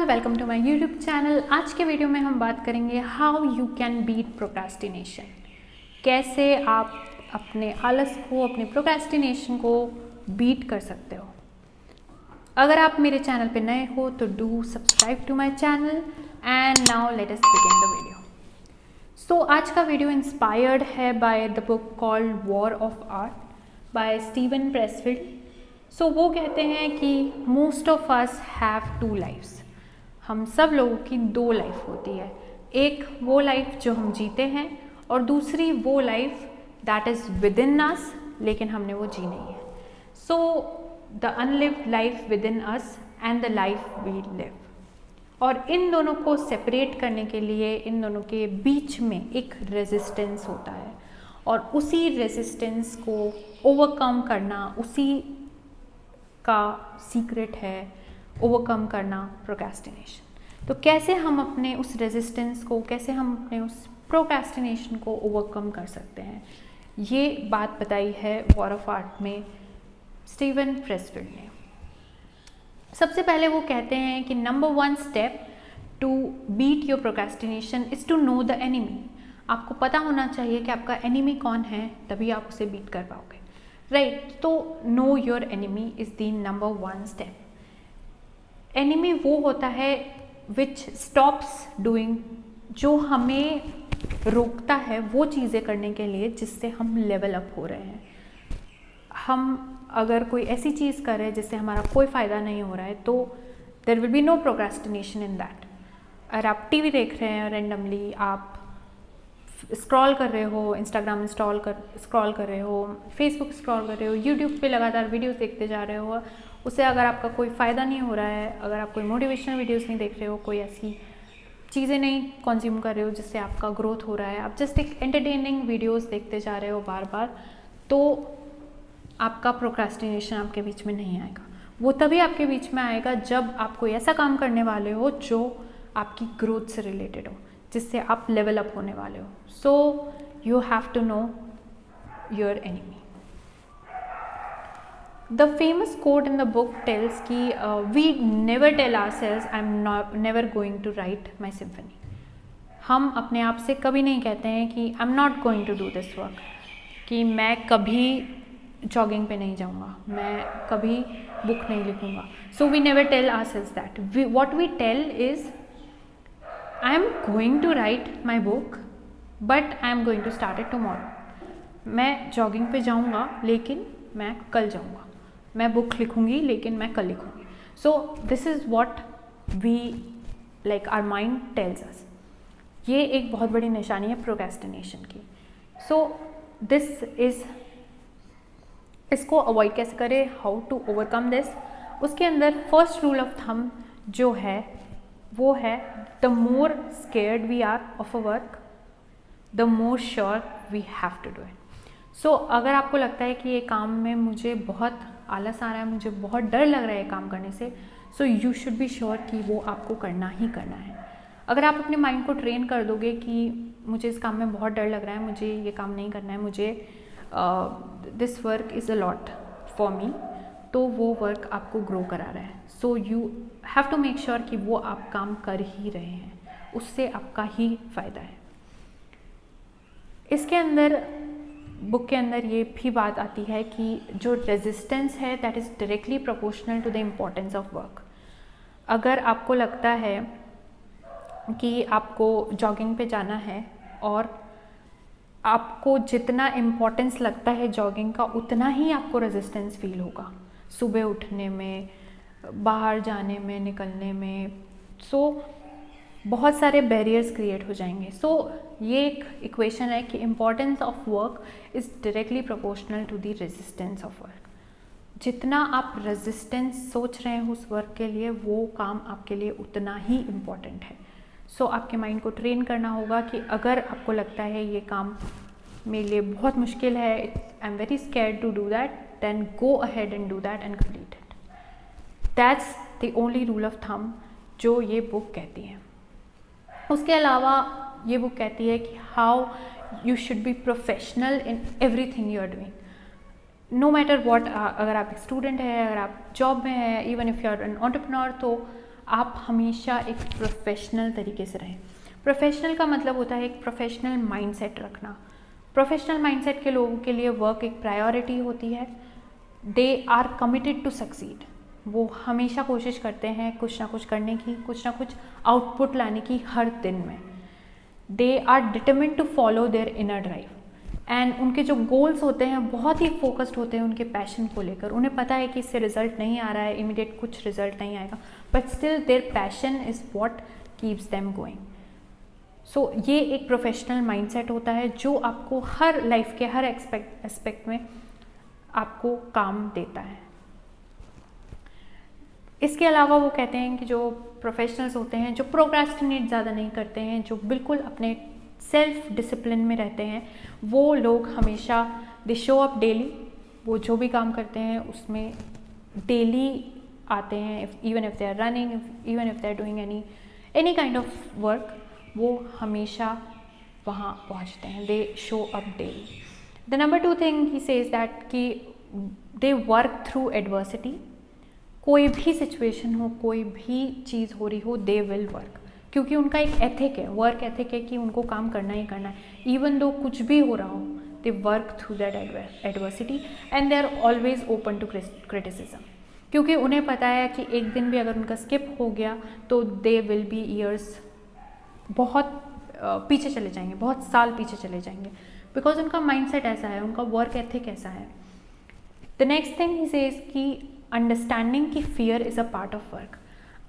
Welcome to my YouTube channel. आज के video में हम बात करेंगे how you can beat procrastination. कैसे आप अपने आलस को, अपने प्रोक्रेस्टिनेशन को बीट कर सकते हो। अगर आप मेरे चैनल पे नए हो तो do subscribe to my channel and now let us begin the video. So आज का वीडियो इंस्पायर्ड है by the book called War of Art by Steven Pressfield. So वो कहते हैं कि most of us have two lives. हम सब लोगों की दो लाइफ होती है, एक वो लाइफ जो हम जीते हैं और दूसरी वो life that is within us लेकिन हमने वो जी नहीं है। So the unlived life within us and the life we live. और इन दोनों को सेपरेट करने के लिए इन दोनों के बीच में एक रेजिस्टेंस होता है और उसी रेजिस्टेंस को ओवरकम करना, उसी का सीक्रेट है ओवरकम करना प्रोक्रेस्टिनेशन। तो कैसे हम अपने उस रेजिस्टेंस को, कैसे हम अपने उस प्रोक्रेस्टिनेशन को ओवरकम कर सकते हैं, ये बात बताई है वॉर ऑफ आर्ट में स्टीवन प्रेसफील्ड ने। सबसे पहले वो कहते हैं कि number 1 step to beat your procrastination is to know the enemy. आपको पता होना चाहिए कि आपका एनिमी कौन है, तभी आप उसे बीट कर पाओगे, राइट। तो no your enemy is the number 1 step. Enemy वो होता है विच स्टॉप्स डूइंग, जो हमें रोकता है वो चीज़ें करने के लिए जिससे हम लेवल अप हो रहे हैं। हम अगर कोई ऐसी चीज़ कर रहे हैं जिससे हमारा कोई फ़ायदा नहीं हो रहा है तो there will be no procrastination in that. अगर आप टीवी देख रहे हैं रेंडमली, आप स्क्रॉल कर रहे हो, इंस्टाग्राम स्क्रॉल कर रहे हो, फेसबुक स्क्रॉल कर रहे हो, यूट्यूब पे लगातार वीडियोस देखते जा रहे हो, उससे अगर आपका कोई फ़ायदा नहीं हो रहा है, अगर आप कोई मोटिवेशनल वीडियोस नहीं देख रहे हो, कोई ऐसी चीज़ें नहीं कंज्यूम कर रहे हो जिससे आपका ग्रोथ हो रहा है, आप जस्ट एक एंटरटेनिंग वीडियोस देखते जा रहे हो बार बार, तो आपका प्रोक्रेस्टिनेशन आपके बीच में नहीं आएगा। वो तभी आपके बीच में आएगा जब आप कोई ऐसा काम करने वाले हो जो आपकी ग्रोथ से रिलेटेड हो, जिससे आप लेवल अप होने वाले हो। So you have to know your enemy. The famous quote in the book tells कि we never tell ourselves I'm never going to write my symphony। हम अपने आप से कभी नहीं कहते हैं कि I'm not going to do this work, कि मैं कभी जॉगिंग पे नहीं जाऊँगा, मैं कभी बुक नहीं लिखूँगा। So we never tell ourselves that. What we tell is I'm going to write my book but I'm going to start it tomorrow। मैं जॉगिंग पे जाऊँगा लेकिन मैं कल जाऊँगा, मैं बुक लिखूँगी लेकिन मैं कल लिखूँगी। So this is what we like our mind tells us. ये एक बहुत बड़ी निशानी है प्रोक्रेस्टिनेशन की। सो दिस इज़, इसको अवॉइड कैसे करें, हाउ टू ओवरकम दिस। उसके अंदर फर्स्ट रूल ऑफ थंब जो है वो है the more scared we are of a work the more sure we have to do it. So अगर आपको लगता है कि ये काम में मुझे बहुत आलस आ रहा है, मुझे बहुत डर लग रहा है काम करने से, so you should be sure कि वो आपको करना ही करना है। अगर आप अपने माइंड को ट्रेन कर दोगे कि मुझे इस काम में बहुत डर लग रहा है, मुझे ये काम नहीं करना है, मुझे this work is a lot for me, तो वो वर्क आपको ग्रो करा रहा है। So you have to make sure कि वो आप काम कर ही रहे हैं, उससे आपका ही फ़ायदा है। इसके अंदर बुक के अंदर ये भी बात आती है कि जो रेजिस्टेंस है that is directly proportional to the importance of work. अगर आपको लगता है कि आपको जॉगिंग पे जाना है और आपको जितना इम्पोर्टेंस लगता है जॉगिंग का उतना ही आपको रेजिस्टेंस फील होगा सुबह उठने में, बाहर जाने में, निकलने में। सो बहुत सारे बैरियर्स क्रिएट हो जाएंगे। सो ये एक इक्वेशन है कि importance of work is directly proportional to the resistance of work. जितना आप रेजिस्टेंस सोच रहे हैं उस वर्क के लिए, वो काम आपके लिए उतना ही इम्पॉर्टेंट है। सो आपके माइंड को ट्रेन करना होगा कि अगर आपको लगता है ये काम मेरे लिए बहुत मुश्किल है, I am very scared to do that, then go ahead and do that and complete it. That's the only rule of thumb जो ये बुक कहती है। उसके अलावा ये बुक कहती है कि how you should be professional in everything you are doing, no matter what. अगर आप एक स्टूडेंट है, अगर आप जॉब में है, even if you are an entrepreneur, तो आप हमेशा एक प्रोफेशनल तरीके से रहें। प्रोफेशनल का मतलब होता है एक प्रोफेशनल माइंडसेट रखना। प्रोफेशनल माइंडसेट के लोगों के लिए वर्क एक प्रायोरिटी होती है। They are committed to succeed. वो हमेशा कोशिश करते हैं कुछ ना कुछ करने की, कुछ ना कुछ आउटपुट लाने की हर दिन में। They are determined to follow their inner drive and उनके जो गोल्स होते हैं बहुत ही फोकस्ड होते हैं उनके पैशन को लेकर। उन्हें पता है कि इससे रिजल्ट नहीं आ रहा है, इमीडिएट कुछ रिजल्ट नहीं आएगा, but still their passion is what keeps them going. So ये एक प्रोफेशनल माइंडसेट होता है जो आपको हर लाइफ के हर एस्पेक्ट में आपको काम देता है। इसके अलावा वो कहते हैं कि जो प्रोफेशनल्स होते हैं जो प्रोक्रेस्टिनेट ज़्यादा नहीं करते हैं, जो बिल्कुल अपने सेल्फ डिसिप्लिन में रहते हैं, वो लोग हमेशा दे शो अप डेली। वो जो भी काम करते हैं उसमें डेली आते हैं। Even if they are running, even if they are doing any kind of work, वो हमेशा वहाँ पहुँचते हैं। They show up daily. The number 2 thing he says that कि दे वर्क थ्रू एडवर्सिटी। कोई भी सिचुएशन हो, कोई भी चीज़ हो रही हो, दे विल वर्क, क्योंकि उनका एक एथिक है, वर्क एथिक है कि उनको काम करना ही करना है। इवन दो कुछ भी हो रहा हो, they work through that adversity and they are always open to criticism, क्योंकि उन्हें पता है कि एक दिन भी अगर उनका स्किप हो गया तो दे विल बी ईयर्स, बहुत पीछे चले जाएंगे, बहुत साल पीछे चले जाएंगे, बिकॉज उनका माइंडसेट ऐसा है, उनका वर्क एथिक ऐसा है। The next thing he says कि अंडरस्टैंडिंग की fear is a part of work.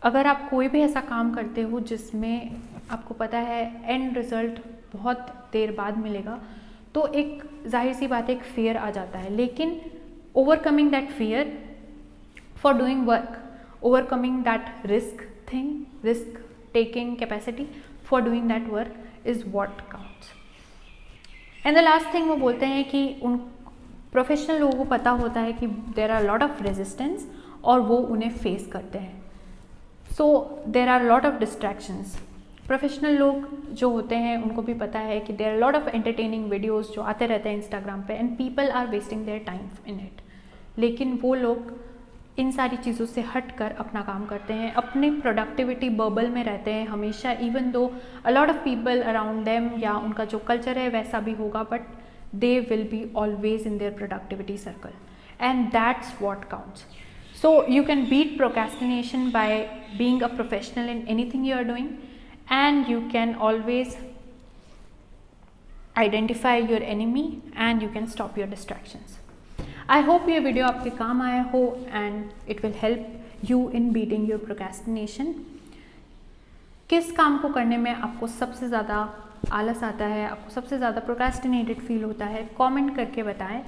अगर आप कोई भी ऐसा काम करते हो जिसमें आपको पता है एंड रिजल्ट बहुत देर बाद मिलेगा, तो एक जाहिर सी बात है एक फियर आ जाता है, लेकिन overcoming that fear for doing work, overcoming that risk taking capacity for doing that work is what counts. And the last thing वो बोलते हैं कि उन प्रोफेशनल लोगों को पता होता है कि there are lot of resistance और वो उन्हें फेस करते हैं। So there are lot of distractions. Professional लोग जो होते हैं उनको भी पता है कि there are lot of entertaining videos जो आते रहते हैं इंस्टाग्राम पे and people are wasting their time in it, लेकिन वो लोग इन सारी चीज़ों से हट कर अपना काम करते हैं, अपनी प्रोडक्टिविटी बबल में रहते हैं हमेशा। Even though a lot of people around them या उनका जो कल्चर है वैसा भी होगा, but they will be always in their productivity circle, and that's what counts. So you can beat procrastination by being a professional in anything you are doing, and you can always identify your enemy and you can stop your distractions. I hope ये video आपके काम आया हो and it will help you in beating your procrastination. किस काम को करने में आपको सबसे ज़्यादा आलस आता है, आपको सबसे ज़्यादा प्रोक्रेस्टिनेटेड फील होता है, कमेंट करके बताएं।